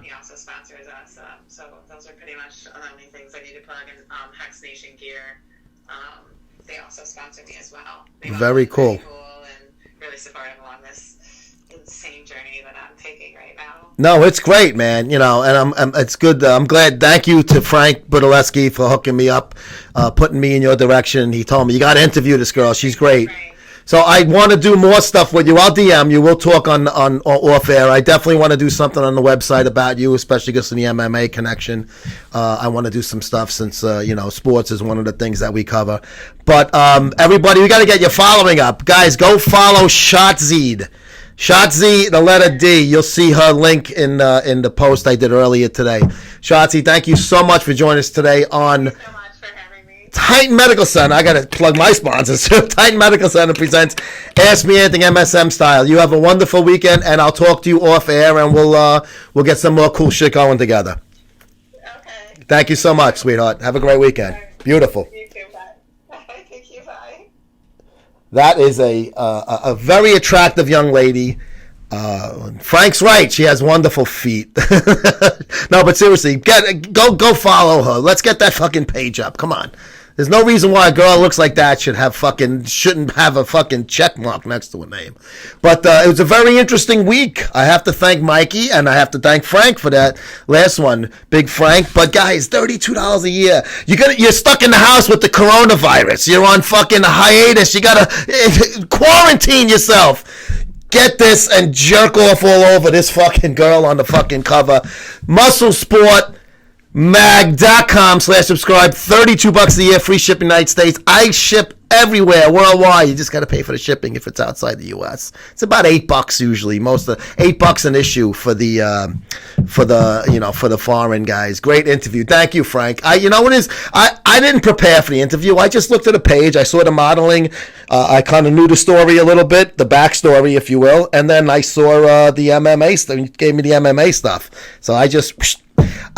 He also sponsors us. So those are pretty much the only things I need to plug. And Hex Nation Gear, they also sponsor me as well. Very cool. And really supportive along this insane journey that I'm taking right now. No, it's great, man. You know, and it's good. I'm glad. Thank you to Frank Budaleski for hooking me up, putting me in your direction. He told me you got to interview this girl. She's great. So I want to do more stuff with you. I'll DM you. We'll talk on off air. I definitely want to do something on the website about you, especially because of the MMA connection. I want to do some stuff since you know, sports is one of the things that we cover. But everybody, we got to get your following up, guys. Go follow Shotzie, the letter D. You'll see her link in the post I did earlier today. Shotzie, thank you so much for joining us today on Titan Medical Center. I got to plug my sponsors. Titan Medical Center presents Ask Me Anything MSM style. You have a wonderful weekend, and I'll talk to you off air, and we'll get some more cool shit going together. Okay. Thank you so much, sweetheart. Have a great weekend. Beautiful. You too, bye. Thank you, bye. That is a very attractive young lady. Frank's right. She has wonderful feet. No, but seriously, go follow her. Let's get that fucking page up. Come on. There's no reason why a girl that looks like that shouldn't have a fucking check mark next to her name. But it was a very interesting week. I have to thank Mikey and I have to thank Frank for that last one, Big Frank. But guys, $32 a year. You're stuck in the house with the coronavirus. You're on fucking hiatus. You gotta quarantine yourself. Get this and jerk off all over this fucking girl on the fucking cover. MuscleSportMag.com/subscribe. $32 a year, free shipping United States. I ship everywhere, worldwide. You just got to pay for the shipping if it's outside the U.S. It's about $8 usually. Most of $8 an issue for the foreign guys. Great interview. Thank you, Frank. I didn't prepare for the interview. I just looked at the page. I saw the modeling. I kind of knew the story a little bit, the backstory, if you will, and then I saw the MMA stuff. You gave me the MMA stuff, so I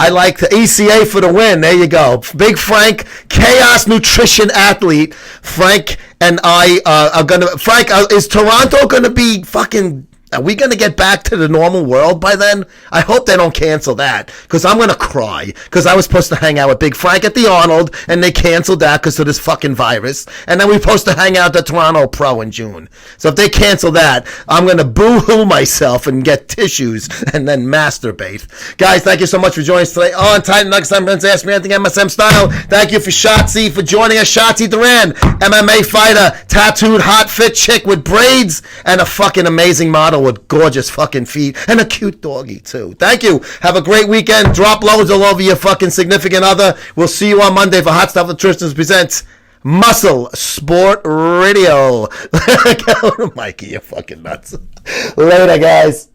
like the ECA for the win. There you go. Big Frank, Chaos Nutrition Athlete. Frank and I are going to... Frank, is Toronto going to be fucking Are we going to get back to the normal world by then? I hope they don't cancel that, because I'm going to cry, because I was supposed to hang out with Big Frank at the Arnold, and they canceled that because of this fucking virus, and then we were supposed to hang out at the Toronto Pro in June. So if they cancel that, I'm going to boo-hoo myself and get tissues and then masturbate. Guys, thank you so much for joining us today on Titan Next Time. Friends, Ask Me Anything MSM Style. Thank you for Shotzie for joining us. Shotzie Doran, MMA fighter, tattooed hot fit chick with braids, and a fucking amazing model with gorgeous fucking feet and a cute doggy too. Thank you. Have a great weekend. Drop loads all over your fucking significant other. We'll see you on Monday for Hot Stuff Nutrition presents Muscle Sport Radio. Mikey, you're fucking nuts. Later, guys.